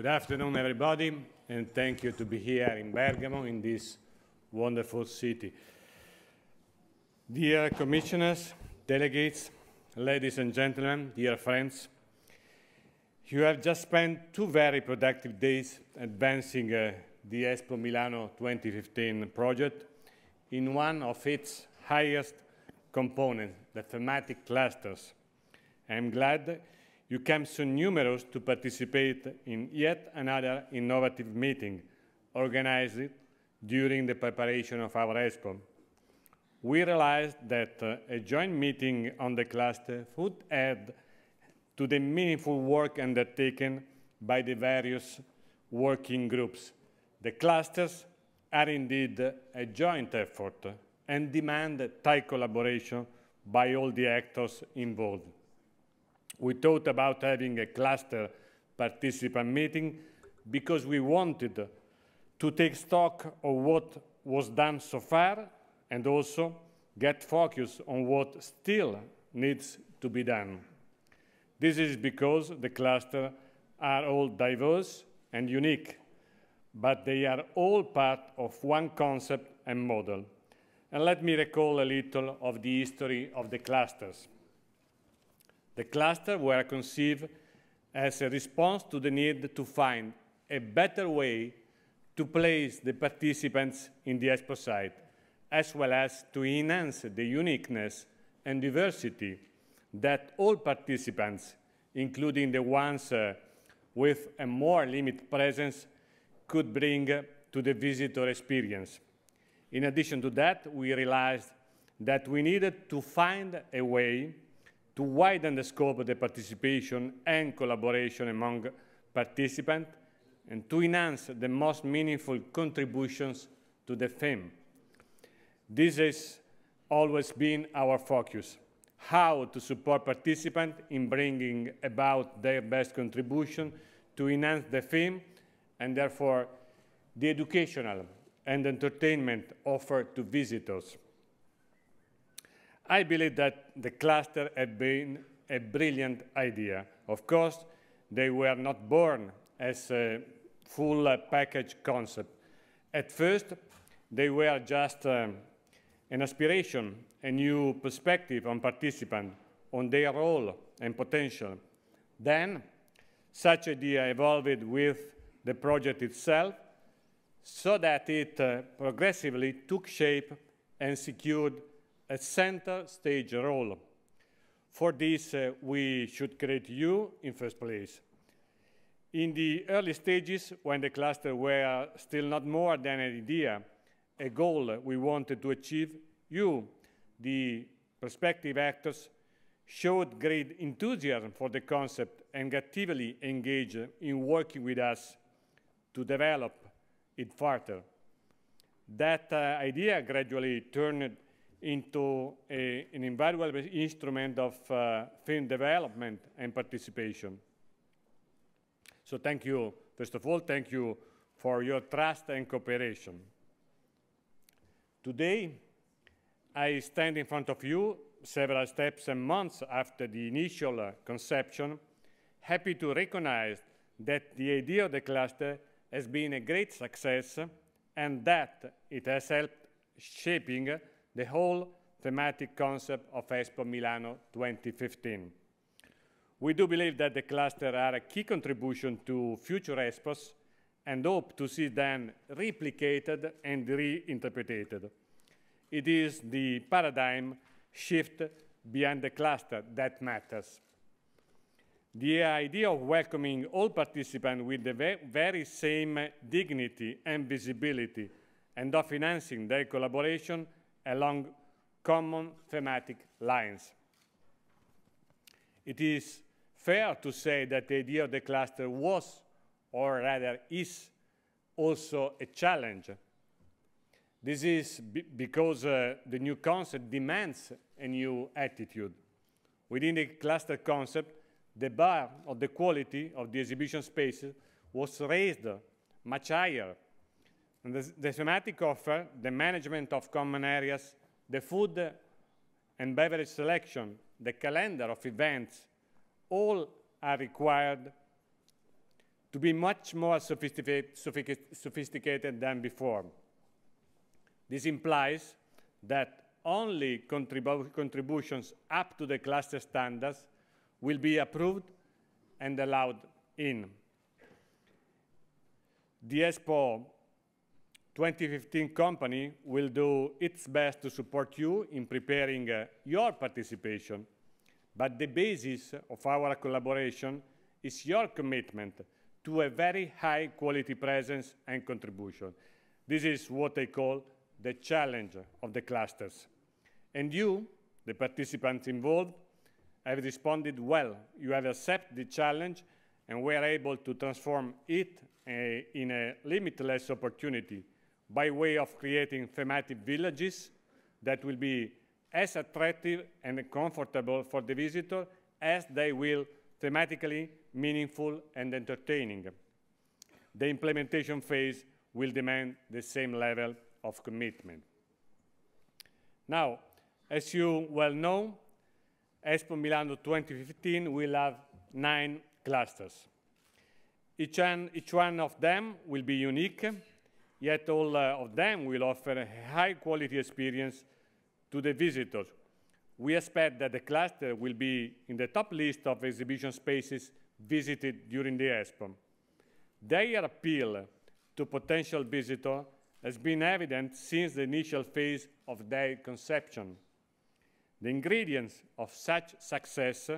Good afternoon, everybody, and thank you to be here in Bergamo, in this wonderful city. Dear commissioners, delegates, ladies and gentlemen, dear friends, you have just spent 2 very productive days advancing the Expo Milano 2015 project in one of its highest components, the thematic clusters. I am glad you came so numerous to participate in yet another innovative meeting organized during the preparation of our Expo. We realized that a joint meeting on the cluster would add to the meaningful work undertaken by the various working groups. The clusters are indeed a joint effort and demand tight collaboration by all the actors involved. We thought about having a cluster participant meeting because we wanted to take stock of what was done so far and also get focused on what still needs to be done. This is because the clusters are all diverse and unique, but they are all part of one concept and model. And let me recall a little of the history of the clusters. The clusters were conceived as a response to the need to find a better way to place the participants in the Expo site, as well as to enhance the uniqueness and diversity that all participants, including the ones with a more limited presence, could bring to the visitor experience. In addition to that, we realized that we needed to find a way to widen the scope of the participation and collaboration among participants and to enhance the most meaningful contributions to the theme. This has always been our focus, how to support participants in bringing about their best contribution to enhance the theme and therefore the educational and entertainment offered to visitors. I believe that the cluster had been a brilliant idea. Of course, they were not born as a full package concept. At first, they were just an aspiration, a new perspective on participants, on their role and potential. Then, such idea evolved with the project itself, so that it progressively took shape and secured a center stage role. For this, we should credit you in first place. In the early stages, when the cluster were still not more than an idea, a goal we wanted to achieve, you, the prospective actors, showed great enthusiasm for the concept and actively engaged in working with us to develop it further. That idea gradually turned into an invaluable instrument of film development and participation. So thank you, first of all, thank you for your trust and cooperation. Today, I stand in front of you several steps and months after the initial conception, happy to recognize that the idea of the cluster has been a great success and that it has helped shaping the whole thematic concept of Expo Milano 2015. We do believe that the cluster are a key contribution to future Expos and hope to see them replicated and reinterpreted. It is the paradigm shift behind the cluster that matters. The idea of welcoming all participants with the very same dignity and visibility and of enhancing their collaboration along common thematic lines. It is fair to say that the idea of the cluster was, or rather is, also a challenge. This is because the new concept demands a new attitude. Within the cluster concept, the bar of the quality of the exhibition spaces was raised much higher. And the thematic offer, the management of common areas, the food and beverage selection, the calendar of events, all are required to be much more sophisticated than before. This implies that only contributions up to the cluster standards will be approved and allowed in. The Expo 2015 company will do its best to support you in preparing your participation, but the basis of our collaboration is your commitment to a very high quality presence and contribution. This is what I call the challenge of the clusters. And you, the participants involved, have responded well. You have accepted the challenge and were able to transform it in a limitless opportunity by way of creating thematic villages that will be as attractive and comfortable for the visitor as they will thematically meaningful and entertaining. The implementation phase will demand the same level of commitment. Now, as you well know, Expo Milano 2015 will have 9 clusters. Each one of them will be unique, yet all of them will offer a high-quality experience to the visitors. We expect that the cluster will be in the top list of exhibition spaces visited during the Expo. Their appeal to potential visitors has been evident since the initial phase of their conception. The ingredients of such success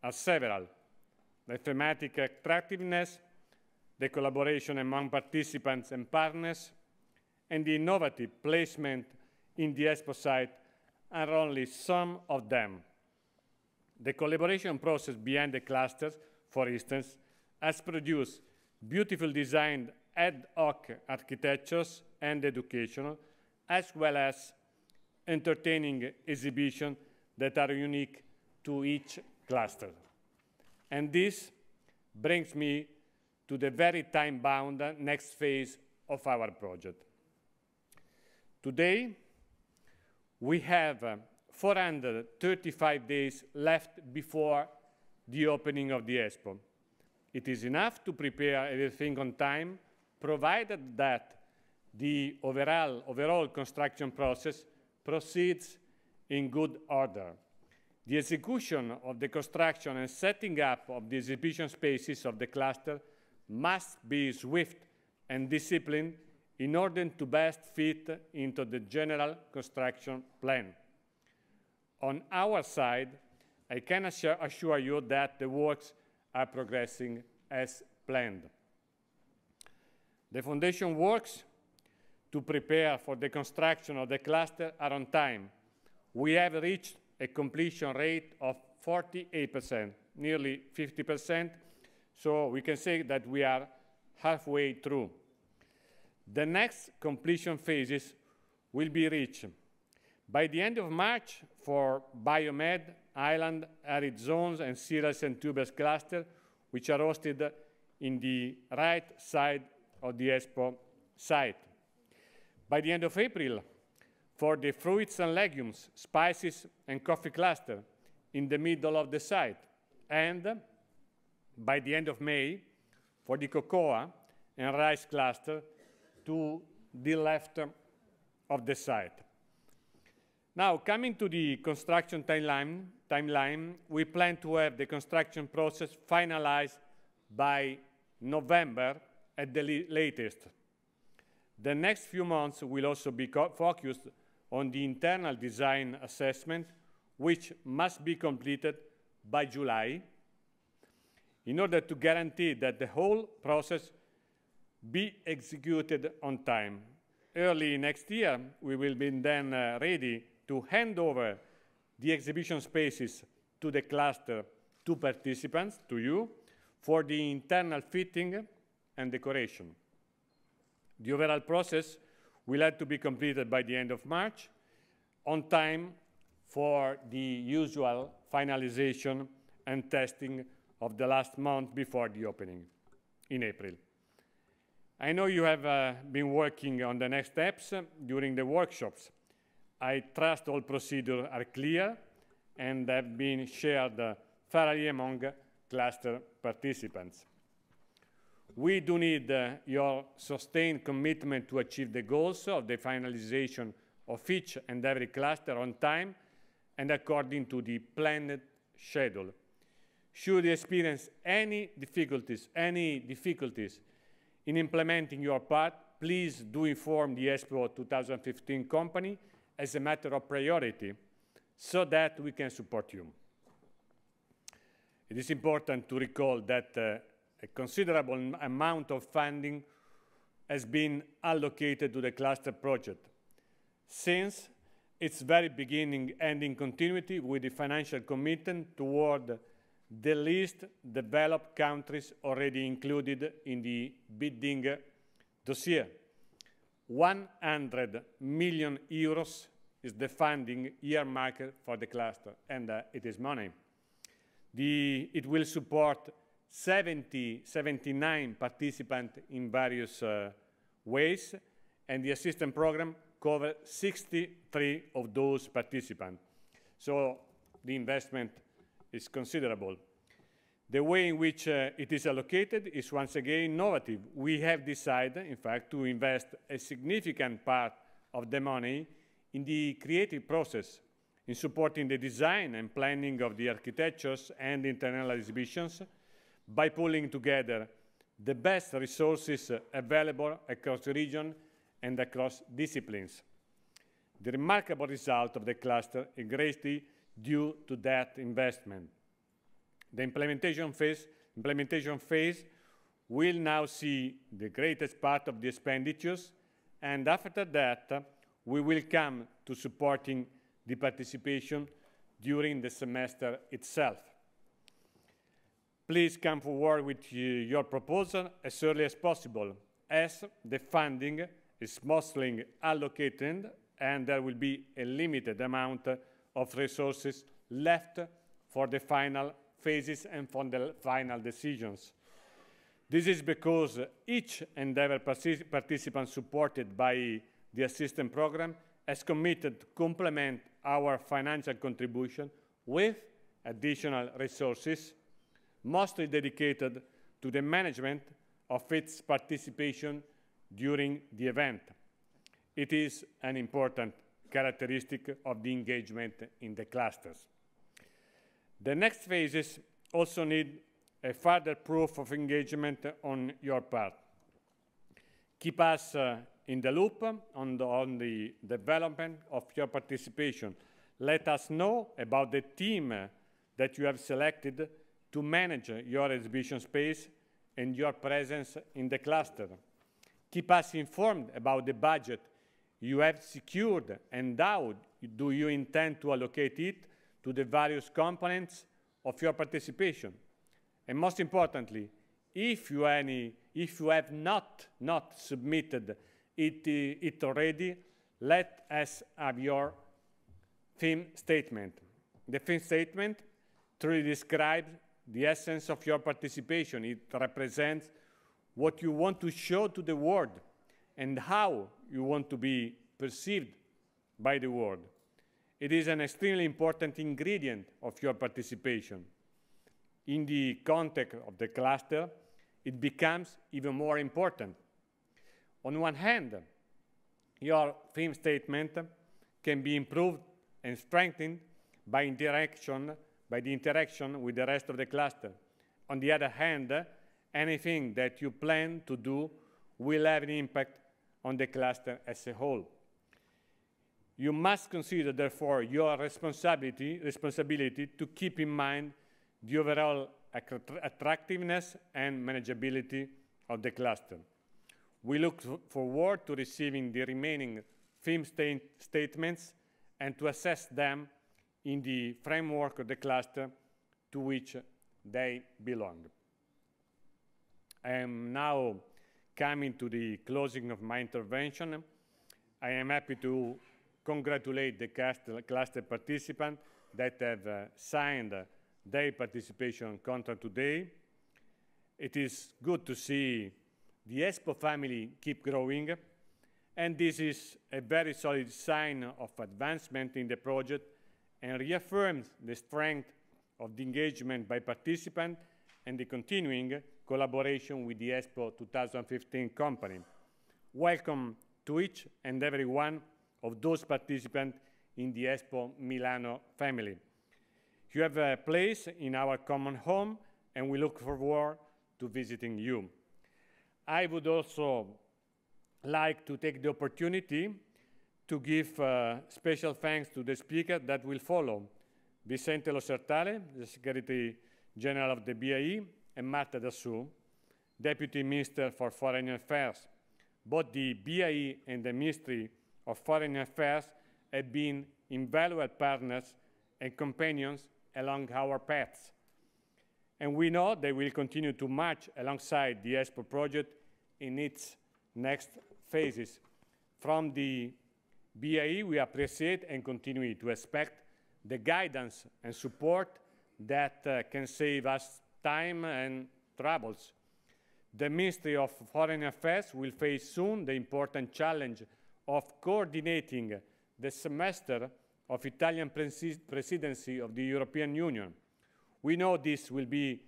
are several: the thematic attractiveness, the collaboration among participants and partners, and the innovative placement in the Expo site are only some of them. The collaboration process behind the clusters, for instance, has produced beautiful designed ad hoc architectures and educational, as well as entertaining exhibitions that are unique to each cluster. And this brings me to the very time-bound next phase of our project. Today, we have 435 days left before the opening of the Expo. It is enough to prepare everything on time, provided that the overall construction process proceeds in good order. The execution of the construction and setting up of the exhibition spaces of the cluster must be swift and disciplined in order to best fit into the general construction plan. On our side, I can assure you that the works are progressing as planned. The foundation works to prepare for the construction of the cluster are on time. We have reached a completion rate of 48%, nearly 50%, so we can say that we are halfway through. The next completion phases will be reached by the end of March for Biomed, Island, Arid Zones, and Cereals and Tubers cluster, which are hosted in the right side of the Expo site. By the end of April, for the fruits and legumes, spices, and coffee cluster in the middle of the site. And by the end of May, for the cocoa and rice cluster to the left of the site. Now, coming to the construction timeline, we plan to have the construction process finalized by November at the latest. The next few months will also be focused on the internal design assessment, which must be completed by July, in order to guarantee that the whole process be executed on time. Early next year, we will be then ready to hand over the exhibition spaces to the cluster, to participants, to you, for the internal fitting and decoration. The overall process will have to be completed by the end of March, on time for the usual finalization and testing of the last month before the opening in April. I know you have been working on the next steps during the workshops. I trust all procedures are clear and have been shared thoroughly among cluster participants. We do need your sustained commitment to achieve the goals of the finalization of each and every cluster on time and according to the planned schedule. Should you experience any difficulties in implementing your part, please do inform the Expo 2015 company as a matter of priority so that we can support you. It is important to recall that a considerable amount of funding has been allocated to the cluster project since its very beginning and in continuity with the financial commitment toward the least developed countries already included in the bidding dossier. 100 million euros is the funding earmarked for the cluster, and it is money. It will support 79 participants in various ways, and the assistance program covers 63 of those participants. So the investment is considerable. The way in which it is allocated is once again innovative. We have decided, in fact, to invest a significant part of the money in the creative process, in supporting the design and planning of the architectures and internal exhibitions by pulling together the best resources available across the region and across disciplines. The remarkable result of the cluster is greatly due to that investment. The implementation phase will now see the greatest part of the expenditures, and after that, we will come to supporting the participation during the semester itself. Please come forward with your proposal as early as possible, as the funding is mostly allocated and there will be a limited amount of resources left for the final phases and for the final decisions. This is because each and every participant supported by the assistance program has committed to complement our financial contribution with additional resources, mostly dedicated to the management of its participation during the event. It is an important characteristic of the engagement in the clusters. The next phases also need a further proof of engagement on your part. Keep us in the loop on the development of your participation. Let us know about the team that you have selected to manage your exhibition space and your presence in the cluster. Keep us informed about the budget you have secured and how do you intend to allocate it to the various components of your participation. And most importantly, if you have not submitted it already, let us have your theme statement. The theme statement truly describes the essence of your participation. It represents what you want to show to the world and how you want to be perceived by the world. It is an extremely important ingredient of your participation. In the context of the cluster, it becomes even more important. On one hand, your theme statement can be improved and strengthened by the interaction with the rest of the cluster. On the other hand, anything that you plan to do will have an impact on the cluster as a whole. You must consider, therefore, your responsibility to keep in mind the overall attractiveness and manageability of the cluster. We look forward to receiving the remaining theme statements and to assess them in the framework of the cluster to which they belong. I am now coming to the closing of my intervention. I am happy to congratulate the cluster participants that have signed their participation contract today. It is good to see the Expo family keep growing, and this is a very solid sign of advancement in the project and reaffirms the strength of the engagement by participants and the continuing collaboration with the Expo 2015 company. Welcome to each and every one of those participants in the Expo Milano family. You have a place in our common home, and we look forward to visiting you. I would also like to take the opportunity to give special thanks to the speaker that will follow, Vicente Losertale, the Secretary General of the BAE, and Marta Dassou, Deputy Minister for Foreign Affairs. Both the BAE and the Ministry of Foreign Affairs have been invaluable partners and companions along our paths. And we know they will continue to march alongside the Expo project in its next phases. From the BAE, we appreciate and continue to expect the guidance and support that can save us time and troubles. The Ministry of Foreign Affairs will face soon the important challenge of coordinating the semester of Italian presidency of the European Union. We know this will be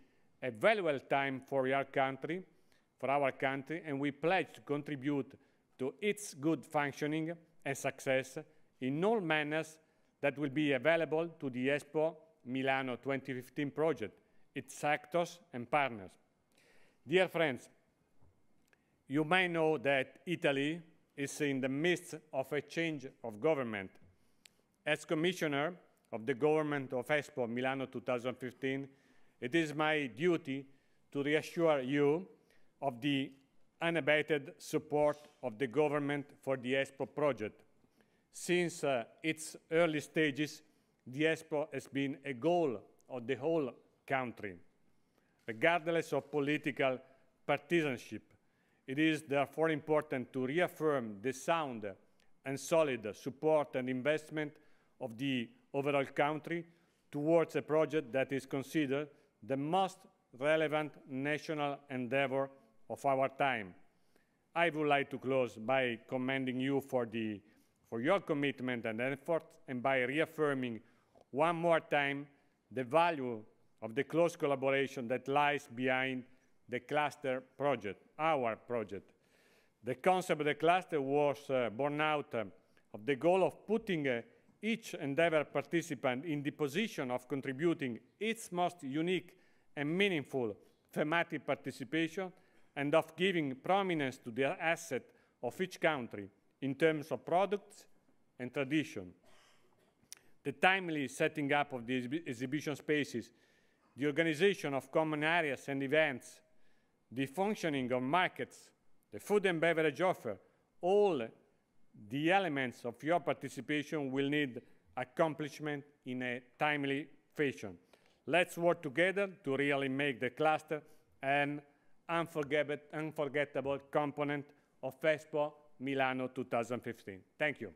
a valuable time for our country, and we pledge to contribute to its good functioning and success in all manners that will be available to the Expo Milano 2015 project, its actors and partners. Dear friends, you may know that Italy is in the midst of a change of government. As Commissioner of the Government of Expo Milano 2015, it is my duty to reassure you of the unabated support of the government for the Expo project. Since its early stages, the Expo has been a goal of the whole country. Regardless of political partisanship, it is therefore important to reaffirm the sound and solid support and investment of the overall country towards a project that is considered the most relevant national endeavor of our time. I would like to close by commending you for your commitment and effort, and by reaffirming one more time the value of the close collaboration that lies behind the cluster project, our project. The concept of the cluster was born out of the goal of putting each and every participant in the position of contributing its most unique and meaningful thematic participation, and of giving prominence to the asset of each country in terms of products and tradition. The timely setting up of the exhibition spaces, the organization of common areas and events, the functioning of markets, the food and beverage offer, all the elements of your participation will need accomplishment in a timely fashion. Let's work together to really make the cluster an unforgettable component of Expo Milano 2015. Thank you.